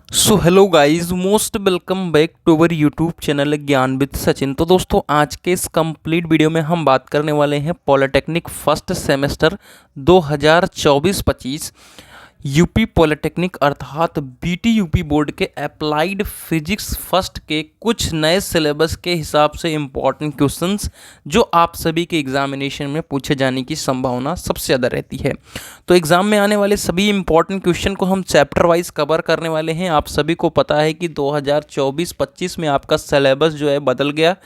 So hello guys, most welcome back to our YouTube channel Gyan with Sachin. तो दोस्तों, आज के इस कंप्लीट वीडियो में हम बात करने वाले हैं polytechnic first semester 2024-25 UP polytechnic अर्थात बीटी यूपी बोर्ड के अप्लाइड फिजिक्स फर्स्ट के कुछ नए सिलेबस के हिसाब से इम्पॉर्टेंट क्वेश्चंस जो आप सभी के एग्जामिनेशन में पूछे जाने की संभावना सबसे ज़्यादा रहती है। तो एग्ज़ाम में आने वाले सभी इंपॉर्टेंट क्वेश्चन को हम चैप्टर वाइज कवर करने वाले हैं। आप सभी को पता है कि 2024-25 में आपका सिलेबस जो है बदल गया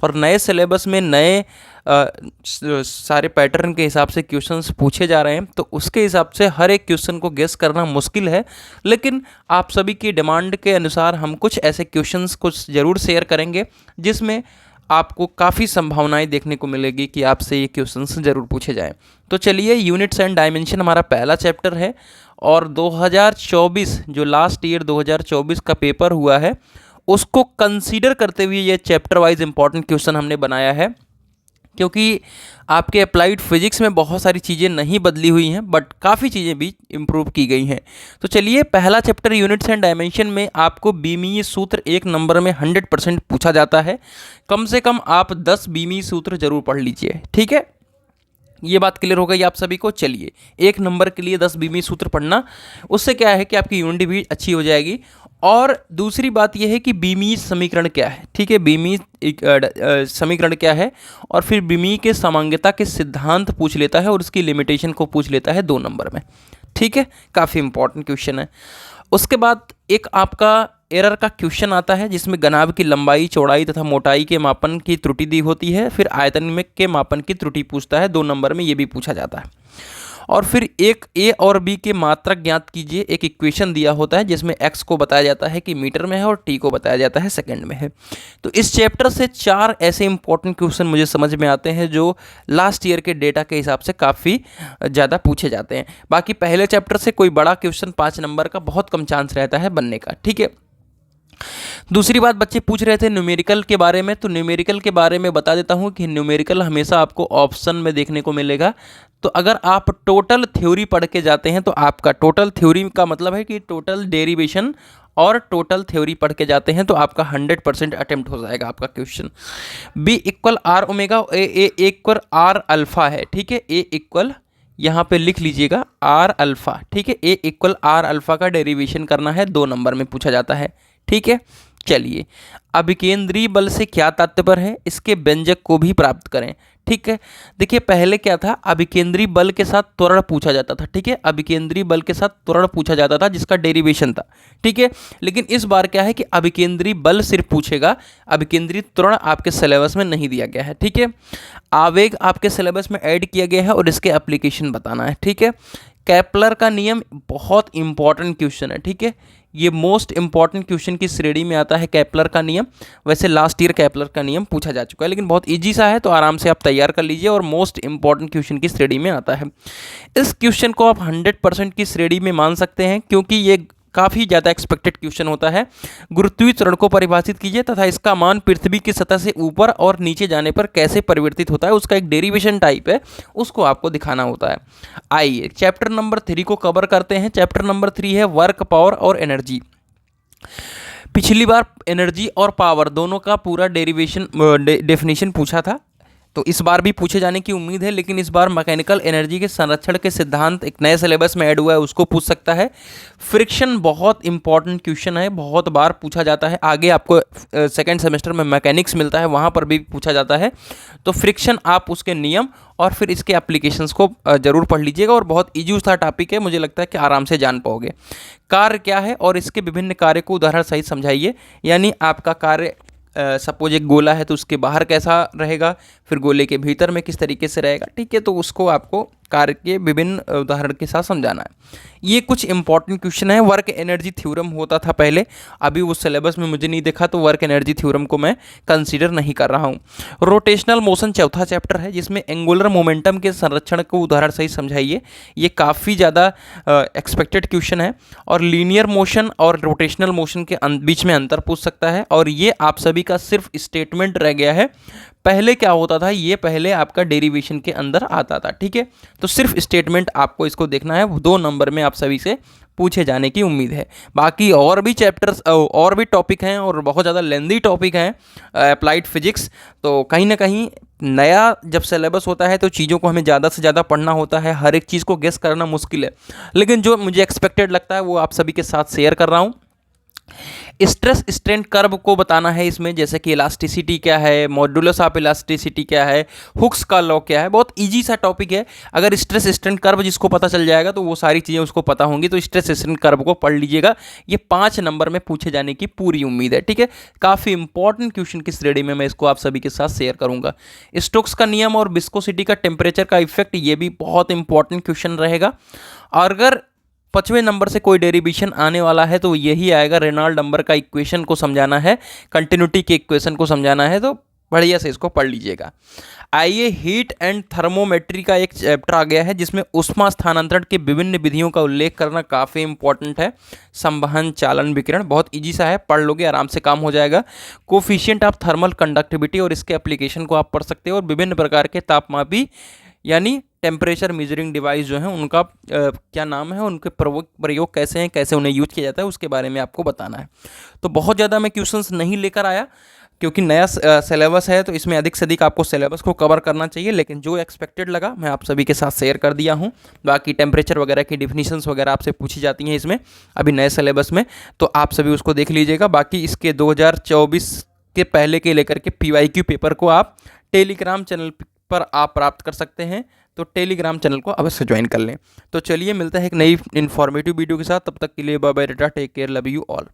और नए सिलेबस में नए सारे पैटर्न के हिसाब से क्वेश्चंस पूछे जा रहे हैं। तो उसके हिसाब से हर एक क्वेश्चन को गेस करना मुश्किल है, लेकिन आप सभी की डिमांड के अनुसार हम कुछ ऐसे क्वेश्चंस कुछ ज़रूर शेयर करेंगे जिसमें आपको काफ़ी संभावनाएं देखने को मिलेगी कि आपसे ये क्वेश्चंस ज़रूर पूछे जाएं। तो चलिए, यूनिट्स एंड डायमेंशन हमारा पहला चैप्टर है और 2024 जो लास्ट ईयर 2024 का पेपर हुआ है उसको कंसीडर करते हुए ये चैप्टर वाइज इंपॉर्टेंट क्वेश्चन हमने बनाया है, क्योंकि आपके अप्लाइड फिजिक्स में बहुत सारी चीज़ें नहीं बदली हुई हैं बट काफ़ी चीज़ें भी इम्प्रूव की गई हैं। तो चलिए, पहला चैप्टर यूनिट्स एंड डायमेंशन में आपको बीमीय सूत्र 1 नंबर में 100% पूछा जाता है। कम से कम आप 10 बीमीय सूत्र जरूर पढ़ लीजिए, ठीक है। ये बात क्लियर हो गई आप सभी को। चलिए, 1 नंबर के लिए 10 बीमीय सूत्र पढ़ना, उससे क्या है कि आपकी यूनिट भी अच्छी हो जाएगी। और दूसरी बात यह है कि बीमीय समीकरण क्या है, ठीक है, बीमीय समीकरण क्या है, और फिर बीमीय के समांगता के सिद्धांत पूछ लेता है और उसकी लिमिटेशन को पूछ लेता है 2 नंबर में, ठीक है। काफ़ी इंपॉर्टेंट क्वेश्चन है। उसके बाद एक आपका एरर का क्वेश्चन आता है जिसमें घनाभ की लंबाई, चौड़ाई तथा मोटाई के मापन की त्रुटि दी होती है। फिर आयतन में के मापन की त्रुटि पूछता है 2 नंबर में, ये भी पूछा जाता है। और फिर एक ए और बी के मात्रक ज्ञात कीजिए, एक इक्वेशन दिया होता है जिसमें एक्स को बताया जाता है कि मीटर में है और टी को बताया जाता है सेकंड में है। तो इस चैप्टर से 4 ऐसे इंपॉर्टेंट क्वेश्चन मुझे समझ में आते हैं जो लास्ट ईयर के डेटा के हिसाब से काफ़ी ज़्यादा पूछे जाते हैं। बाकी पहले चैप्टर से कोई बड़ा क्वेश्चन 5 नंबर का बहुत कम चांस रहता है बनने का, ठीक है। दूसरी बात, बच्चे पूछ रहे थे न्यूमेरिकल के बारे में, तो न्यूमेरिकल के बारे में बता देता हूं कि न्यूमेरिकल हमेशा आपको ऑप्शन में देखने को मिलेगा। तो अगर आप टोटल थ्योरी पढ़ के जाते हैं तो आपका टोटल थ्योरी का मतलब है कि टोटल डेरिवेशन और टोटल थ्योरी पढ़ के जाते हैं तो आपका 100% अटेम्प्ट हो जाएगा आपका question. B equal R omega, A equal R alpha है, ठीक है। ए इक्वल यहाँ पे लिख लीजिएगा आर अल्फा, ठीक है। ए इक्वल आर अल्फा का डेरिवेशन करना है, 2 नंबर में पूछा जाता है, ठीक है। चलिए, अभिकेंद्रीय बल से क्या तात्पर्य है, इसके व्यंजक को भी प्राप्त करें, ठीक है। देखिए, पहले क्या था, अभिकेंद्रीय बल के साथ त्वरण पूछा जाता था, ठीक है। अभिकेंद्रीय बल के साथ त्वरण पूछा जाता था जिसका डेरिवेशन था, ठीक है। लेकिन इस बार क्या है कि अभिकेंद्रीय बल सिर्फ पूछेगा, अभिकेंद्रीय त्वरण आपके सिलेबस में नहीं दिया गया है, ठीक है। आवेग आपके सिलेबस में ऐड किया गया है और इसके एप्लीकेशन बताना है, ठीक है। केपलर का नियम बहुत इंपॉर्टेंट क्वेश्चन है, ठीक है। ये मोस्ट इंपॉर्टेंट क्वेश्चन की श्रेणी में आता है केपलर का नियम। वैसे लास्ट ईयर केपलर का नियम पूछा जा चुका है, लेकिन बहुत इजी सा है तो आराम से आप तैयार कर लीजिए और मोस्ट इंपॉर्टेंट क्वेश्चन की श्रेणी में आता है। इस क्वेश्चन को आप 100% की श्रेणी में मान सकते हैं क्योंकि ये काफ़ी ज़्यादा एक्सपेक्टेड क्वेश्चन होता है। गुरुत्वीय त्वरण को परिभाषित कीजिए तथा इसका मान पृथ्वी की सतह से ऊपर और नीचे जाने पर कैसे परिवर्तित होता है, उसका एक डेरिवेशन टाइप है, उसको आपको दिखाना होता है। आइए चैप्टर नंबर 3 को कवर करते हैं। चैप्टर नंबर 3 है वर्क, पावर और एनर्जी। पिछली बार एनर्जी और पावर दोनों का पूरा डेरिवेशन डेफिनेशन पूछा था, तो इस बार भी पूछे जाने की उम्मीद है, लेकिन इस बार मैकेनिकल एनर्जी के संरक्षण के सिद्धांत एक नए सिलेबस में ऐड हुआ है, उसको पूछ सकता है। फ्रिक्शन बहुत इंपॉर्टेंट क्वेश्चन है, बहुत बार पूछा जाता है। आगे आपको सेकेंड सेमेस्टर में मैकेनिक्स मिलता है, वहाँ पर भी पूछा जाता है। तो फ्रिक्शन आप उसके नियम और फिर इसके एप्लीकेशंस को ज़रूर पढ़ लीजिएगा और बहुत ईजी सा टॉपिक है, मुझे लगता है कि आराम से जान पाओगे। कार्य क्या है और इसके विभिन्न कार्य को उदाहरण सहित समझाइए, यानी आपका कार्य सपोज एक गोला है तो उसके बाहर कैसा रहेगा, फिर गोले के भीतर में किस तरीके से रहेगा, ठीक है। तो उसको आपको कार्य के विभिन्न उदाहरण के साथ समझाना है। ये कुछ इंपॉर्टेंट क्वेश्चन है। वर्क एनर्जी थ्योरम होता था पहले, अभी उस सिलेबस में मुझे नहीं देखा तो वर्क एनर्जी थ्योरम को मैं कंसीडर नहीं कर रहा हूँ। रोटेशनल मोशन चौथा चैप्टर है जिसमें एंगुलर मोमेंटम के संरक्षण को उदाहरण सही समझाइए। ये काफ़ी ज़्यादा एक्सपेक्टेड क्वेश्चन है और लीनियर मोशन और रोटेशनल मोशन के बीच में अंतर पूछ सकता है और ये आप सभी का सिर्फ स्टेटमेंट रह गया है। पहले क्या होता था, ये पहले आपका डेरिवेशन के अंदर आता था, ठीक है। तो सिर्फ स्टेटमेंट आपको इसको देखना है, 2 नंबर में आप सभी से पूछे जाने की उम्मीद है। बाकी और भी चैप्टर्स और भी टॉपिक हैं और बहुत ज़्यादा लेंदी टॉपिक हैं अप्लाइड फिजिक्स। तो कहीं ना कहीं नया जब सिलेबस होता है तो चीज़ों को हमें ज़्यादा से ज़्यादा पढ़ना होता है, हर एक चीज़ को गेस करना मुश्किल है, लेकिन जो मुझे एक्सपेक्टेड लगता है वो आप सभी के साथ शेयर कर रहा हूँ। स्ट्रेस स्ट्रेन कर्व को बताना है इसमें, जैसे कि इलास्टिसिटी क्या है, मॉड्यूलस ऑफ इलास्टिसिटी क्या है, हुक्स का लॉ क्या है। बहुत इजी सा टॉपिक है, अगर स्ट्रेस स्ट्रेन कर्व जिसको पता चल जाएगा तो वो सारी चीज़ें उसको पता होंगी। तो स्ट्रेस स्ट्रेन कर्व को पढ़ लीजिएगा, ये 5 नंबर में पूछे जाने की पूरी उम्मीद है। ठीक है, काफ़ी इंपॉर्टेंट क्वेश्चन की श्रेणी में मैं इसको आप सभी के साथ शेयर करूंगा। स्टोक्स का नियम और विस्कोसिटी का टेम्परेचर का इफेक्ट, ये भी बहुत इंपॉर्टेंट क्वेश्चन रहेगा। और अगर 5वें नंबर से कोई डेरिवेशन आने वाला है तो यही आएगा, रेनॉल्ड नंबर का इक्वेशन को समझाना है, कंटिन्यूटी के इक्वेशन को समझाना है, तो बढ़िया से इसको पढ़ लीजिएगा। आइए, हीट एंड थर्मोमेट्री का एक चैप्टर आ गया है जिसमें ऊष्मा स्थानांतरण की विभिन्न विधियों का उल्लेख करना काफ़ी इंपॉर्टेंट है। संवहन, चालन, विकिरण, बहुत इजी सा है, पढ़ लोगे आराम से काम हो जाएगा। कोफिशिएंट ऑफ थर्मल कंडक्टिविटी और इसके एप्लीकेशन को आप पढ़ सकते हो, और विभिन्न प्रकार के तापमापी यानी टेम्परेचर मेजरिंग डिवाइस जो हैं उनका क्या नाम है, उनके प्रयोग कैसे हैं, कैसे उन्हें यूज किया जाता है, उसके बारे में आपको बताना है। तो बहुत ज़्यादा मैं क्वेश्चंस नहीं लेकर आया क्योंकि नया सिलेबस है, तो इसमें अधिक से अधिक आपको सिलेबस को कवर करना चाहिए, लेकिन जो एक्सपेक्टेड लगा मैं आप सभी के साथ शेयर कर दिया हूँ। बाकी टेम्परेचर वगैरह की डिफिनीशंस वगैरह आपसे पूछी जाती हैं इसमें अभी नए सिलेबस में, तो आप सभी उसको देख लीजिएगा। बाकी इसके 2024 के पहले के लेकर के PYQ पेपर को आप टेलीग्राम चैनल पर आप प्राप्त कर सकते हैं, तो टेलीग्राम चैनल को अवश्य ज्वाइन कर लें। तो चलिए मिलते हैं एक नई इन्फॉर्मेटिव वीडियो के साथ, तब तक के लिए bye bye, tata, take care, love you all.